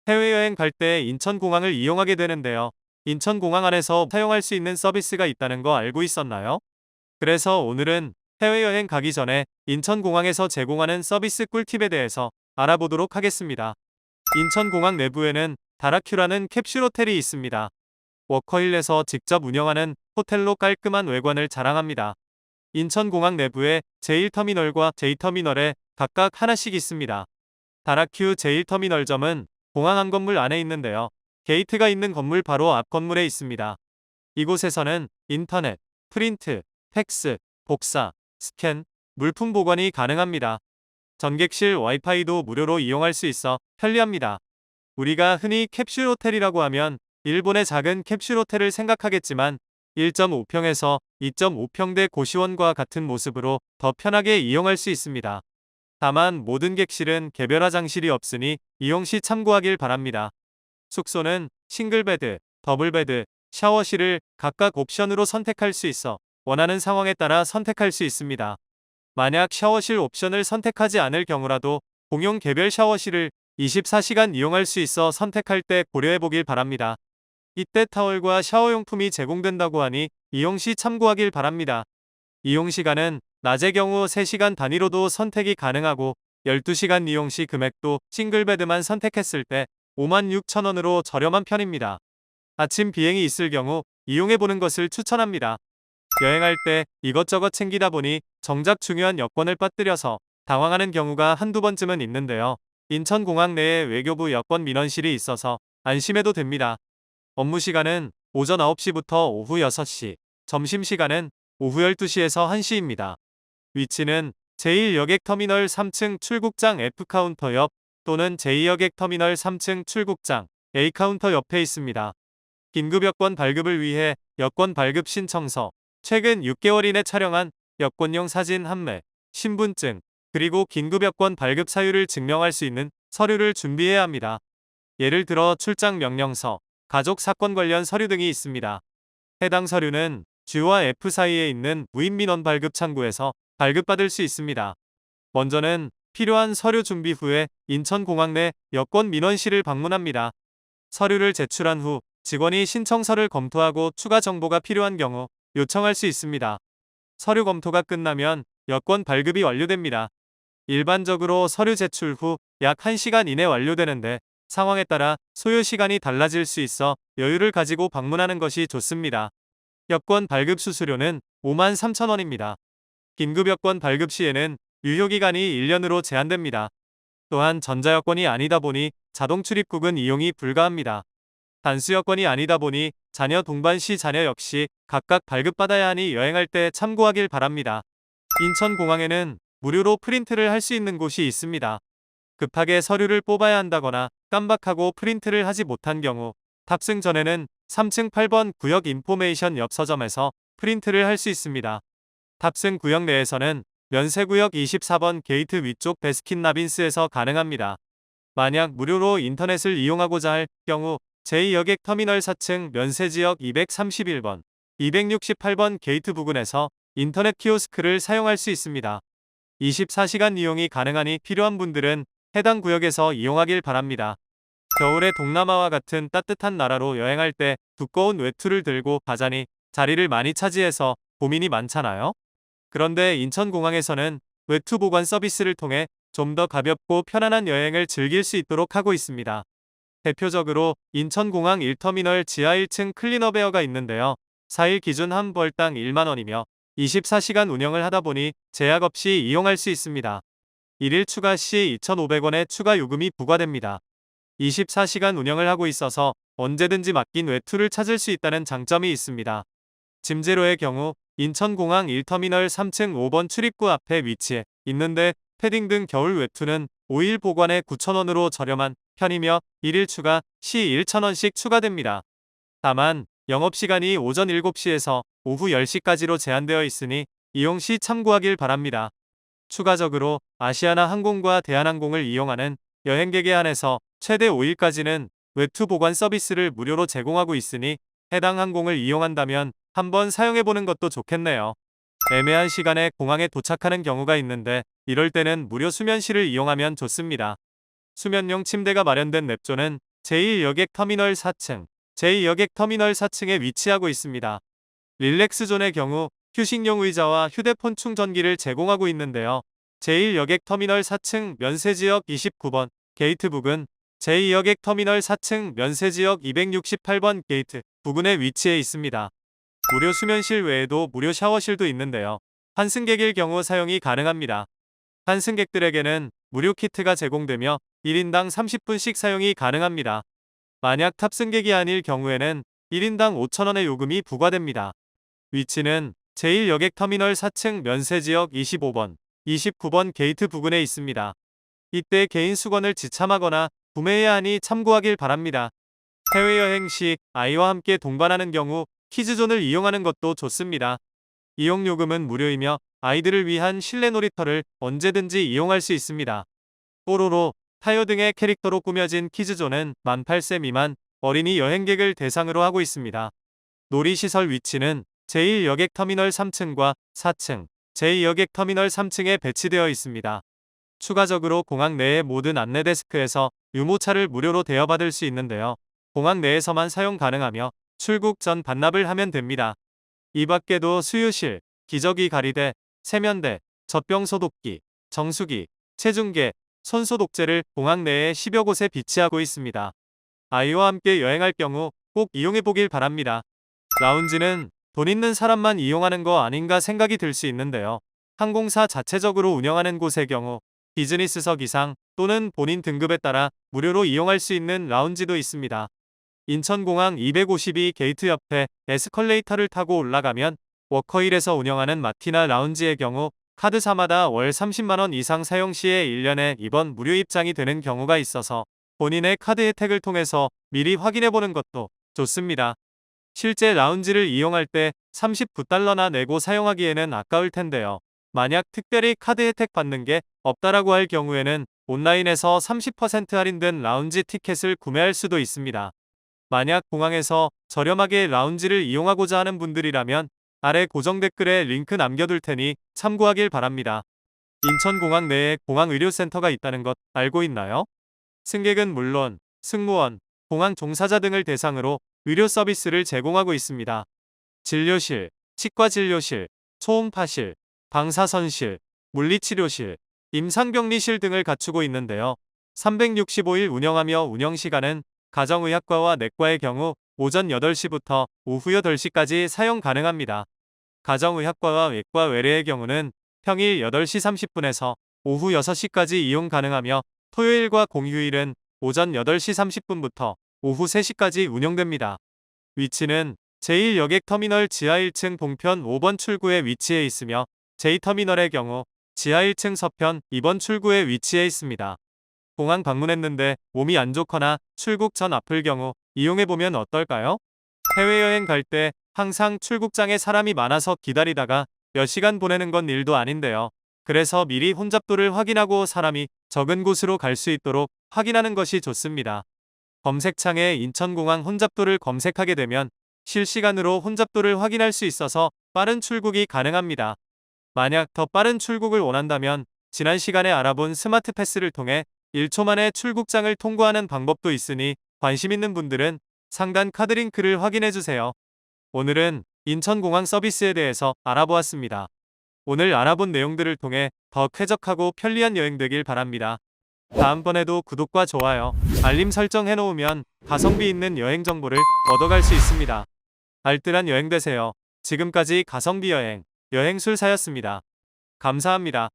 해외여행 갈 때 인천공항을 이용하게 되는데요. 인천공항 안에서 사용할 수 있는 서비스가 있다는 거 알고 있었나요? 그래서 오늘은 해외여행 가기 전에 인천공항에서 제공하는 서비스 꿀팁에 대해서 알아보도록 하겠습니다. 인천공항 내부에는 다라큐라는 캡슐 호텔이 있습니다. 워커힐에서 직접 운영하는 호텔로 깔끔한 외관을 자랑합니다. 인천공항 내부에 제1터미널과 J터미널에 각각 하나씩 있습니다. 다라큐 제1터미널점은 공항 한 건물 안에 있는데요. 게이트가 있는 건물 바로 앞 건물에 있습니다. 이곳에서는 인터넷, 프린트, 팩스, 복사, 스캔, 물품 보관이 가능합니다. 전객실 와이파이도 무료로 이용할 수 있어 편리합니다. 우리가 흔히 캡슐 호텔이라고 하면 일본의 작은 캡슐 호텔을 생각하겠지만 1.5평에서 2.5평대 고시원과 같은 모습으로 더 편하게 이용할 수 있습니다. 다만 모든 객실은 개별 화장실이 없으니 이용 시 참고하길 바랍니다. 숙소는 싱글베드, 더블베드, 샤워실을 각각 옵션으로 선택할 수 있어 원하는 상황에 따라 선택할 수 있습니다. 만약 샤워실 옵션을 선택하지 않을 경우라도 공용 개별 샤워실을 24시간 이용할 수 있어 선택할 때 고려해 보길 바랍니다. 이때 타월과 샤워용품이 제공된다고 하니 이용 시 참고하길 바랍니다. 이용 시간은 낮의 경우 3시간 단위로도 선택이 가능하고 12시간 이용 시 금액도 싱글베드만 선택했을 때 56,000원으로 저렴한 편입니다. 아침 비행이 있을 경우 이용해보는 것을 추천합니다. 여행할 때 이것저것 챙기다 보니 정작 중요한 여권을 빠뜨려서 당황하는 경우가 한두 번쯤은 있는데요. 인천공항 내에 외교부 여권 민원실이 있어서 안심해도 됩니다. 업무 시간은 오전 9시부터 오후 6시, 점심시간은 오후 12시에서 1시입니다. 위치는 제1여객터미널 3층 출국장 F카운터 옆 또는 제2여객터미널 3층 출국장 A카운터 옆에 있습니다. 긴급 여권 발급을 위해 여권 발급 신청서, 최근 6개월 이내 촬영한 여권용 사진 한매, 신분증, 그리고 긴급 여권 발급 사유를 증명할 수 있는 서류를 준비해야 합니다. 예를 들어 출장 명령서, 가족 사건 관련 서류 등이 있습니다. 해당 서류는 G와 F 사이에 있는 무인민원 발급 창구에서 발급받을 수 있습니다. 먼저는 필요한 서류 준비 후에 인천공항 내 여권 민원실을 방문합니다. 서류를 제출한 후 직원이 신청서를 검토하고 추가 정보가 필요한 경우 요청할 수 있습니다. 서류 검토가 끝나면 여권 발급이 완료됩니다. 일반적으로 서류 제출 후 약 1시간 이내 완료되는데 상황에 따라 소요 시간이 달라질 수 있어 여유를 가지고 방문하는 것이 좋습니다. 여권 발급 수수료는 53,000원입니다. 긴급 여권 발급 시에는 유효기간이 1년으로 제한됩니다. 또한 전자여권이 아니다 보니 자동 출입국은 이용이 불가합니다. 단수 여권이 아니다 보니 자녀 동반 시 자녀 역시 각각 발급받아야 하니 여행할 때 참고하길 바랍니다. 인천공항에는 무료로 프린트를 할 수 있는 곳이 있습니다. 급하게 서류를 뽑아야 한다거나 깜박하고 프린트를 하지 못한 경우 탑승 전에는 3층 8번 구역 인포메이션 옆 서점에서 프린트를 할 수 있습니다. 탑승 구역 내에서는 면세구역 24번 게이트 위쪽 베스킨라빈스에서 가능합니다. 만약 무료로 인터넷을 이용하고자 할 경우 제2여객 터미널 4층 면세지역 231번, 268번 게이트 부근에서 인터넷 키오스크를 사용할 수 있습니다. 24시간 이용이 가능하니 필요한 분들은 해당 구역에서 이용하길 바랍니다. 겨울에 동남아와 같은 따뜻한 나라로 여행할 때 두꺼운 외투를 들고 가자니 자리를 많이 차지해서 고민이 많잖아요. 그런데 인천공항에서는 외투 보관 서비스를 통해 좀 더 가볍고 편안한 여행을 즐길 수 있도록 하고 있습니다. 대표적으로 인천공항 1터미널 지하 1층 클린어베어가 있는데요. 4일 기준 한 벌당 1만원이며 24시간 운영을 하다 보니 제약 없이 이용할 수 있습니다. 1일 추가 시 2,500원의 추가 요금이 부과됩니다. 24시간 운영을 하고 있어서 언제든지 맡긴 외투를 찾을 수 있다는 장점이 있습니다. 짐제로의 경우 인천공항 1터미널 3층 5번 출입구 앞에 위치해 있는데 패딩 등 겨울 외투는 5일 보관에 9,000원으로 저렴한 편이며 1일 추가 시 1,000원씩 추가됩니다. 다만 영업시간이 오전 7시에서 오후 10시까지로 제한되어 있으니 이용 시 참고하길 바랍니다. 추가적으로 아시아나 항공과 대한항공을 이용하는 여행객에 한해서 최대 5일까지는 외투 보관 서비스를 무료로 제공하고 있으니 해당 항공을 이용한다면 한번 사용해보는 것도 좋겠네요. 애매한 시간에 공항에 도착하는 경우가 있는데 이럴 때는 무료 수면실을 이용하면 좋습니다. 수면용 침대가 마련된 랩존은 제1여객터미널 4층. 제2여객터미널 4층에 위치하고 있습니다. 릴렉스존의 경우 휴식용 의자와 휴대폰 충전기를 제공하고 있는데요. 제1여객터미널 4층 면세지역 29번 게이트 부근, 제2여객터미널 4층 면세지역 268번 게이트 부근에 위치해 있습니다. 무료 수면실 외에도 무료 샤워실도 있는데요. 환승객일 경우 사용이 가능합니다. 환승객들에게는 무료 키트가 제공되며 1인당 30분씩 사용이 가능합니다. 만약 탑승객이 아닐 경우에는 1인당 5,000원의 요금이 부과됩니다. 위치는 제1여객터미널 4층 면세지역 25번, 29번 게이트 부근에 있습니다. 이때 개인 수건을 지참하거나 구매해야 하니 참고하길 바랍니다. 해외여행 시 아이와 함께 동반하는 경우 키즈존을 이용하는 것도 좋습니다. 이용 요금은 무료이며 아이들을 위한 실내 놀이터를 언제든지 이용할 수 있습니다. 뽀로로, 타요 등의 캐릭터로 꾸며진 키즈존은 만 8세 미만 어린이 여행객을 대상으로 하고 있습니다. 놀이시설 위치는 제1여객터미널 3층과 4층, 제2여객터미널 3층에 배치되어 있습니다. 추가적으로 공항 내의 모든 안내 데스크에서 유모차를 무료로 대여받을 수 있는데요. 공항 내에서만 사용 가능하며 출국 전 반납을 하면 됩니다. 이 밖에도 수유실, 기저귀 가리대, 세면대, 젖병 소독기, 정수기, 체중계, 손소독제를 공항 내에 10여 곳에 비치하고 있습니다. 아이와 함께 여행할 경우 꼭 이용해 보길 바랍니다. 라운지는 돈 있는 사람만 이용하는 거 아닌가 생각이 들 수 있는데요. 항공사 자체적으로 운영하는 곳의 경우 비즈니스석 이상 또는 본인 등급에 따라 무료로 이용할 수 있는 라운지도 있습니다. 인천공항 252 게이트 옆에 에스컬레이터를 타고 올라가면 워커힐에서 운영하는 마티나 라운지의 경우 카드사마다 월 30만원 이상 사용 시에 1년에 2번 무료 입장이 되는 경우가 있어서 본인의 카드 혜택을 통해서 미리 확인해보는 것도 좋습니다. 실제 라운지를 이용할 때 39달러나 내고 사용하기에는 아까울 텐데요. 만약 특별히 카드 혜택 받는 게 없다라고 할 경우에는 온라인에서 30% 할인된 라운지 티켓을 구매할 수도 있습니다. 만약 공항에서 저렴하게 라운지를 이용하고자 하는 분들이라면 아래 고정 댓글에 링크 남겨둘 테니 참고하길 바랍니다. 인천공항 내에 공항의료센터가 있다는 것 알고 있나요? 승객은 물론 승무원, 공항 종사자 등을 대상으로 의료 서비스를 제공하고 있습니다. 진료실, 치과진료실, 초음파실, 방사선실, 물리치료실, 임상병리실 등을 갖추고 있는데요. 365일 운영하며 운영시간은 가정의학과와 내과의 경우 오전 8시부터 오후 8시까지 사용 가능합니다. 가정의학과와 외과 외래의 경우는 평일 8시 30분에서 오후 6시까지 이용 가능하며 토요일과 공휴일은 오전 8시 30분부터 오후 3시까지 운영됩니다. 위치는 제1여객터미널 지하 1층 동편 5번 출구에 위치해 있으며 제2터미널의 경우 지하 1층 서편 2번 출구에 위치해 있습니다. 공항 방문했는데 몸이 안 좋거나 출국 전 아플 경우 이용해보면 어떨까요? 해외여행 갈 때 항상 출국장에 사람이 많아서 기다리다가 몇 시간 보내는 건 일도 아닌데요. 그래서 미리 혼잡도를 확인하고 사람이 적은 곳으로 갈 수 있도록 확인하는 것이 좋습니다. 검색창에 인천공항 혼잡도를 검색하게 되면 실시간으로 혼잡도를 확인할 수 있어서 빠른 출국이 가능합니다. 만약 더 빠른 출국을 원한다면 지난 시간에 알아본 스마트 패스를 통해 1초 만에 출국장을 통과하는 방법도 있으니 관심 있는 분들은 상단 카드 링크를 확인해주세요. 오늘은 인천공항 서비스에 대해서 알아보았습니다. 오늘 알아본 내용들을 통해 더 쾌적하고 편리한 여행 되길 바랍니다. 다음번에도 구독과 좋아요, 알림 설정 해놓으면 가성비 있는 여행 정보를 얻어갈 수 있습니다. 알뜰한 여행 되세요. 지금까지 가성비 여행, 여행술사였습니다. 감사합니다.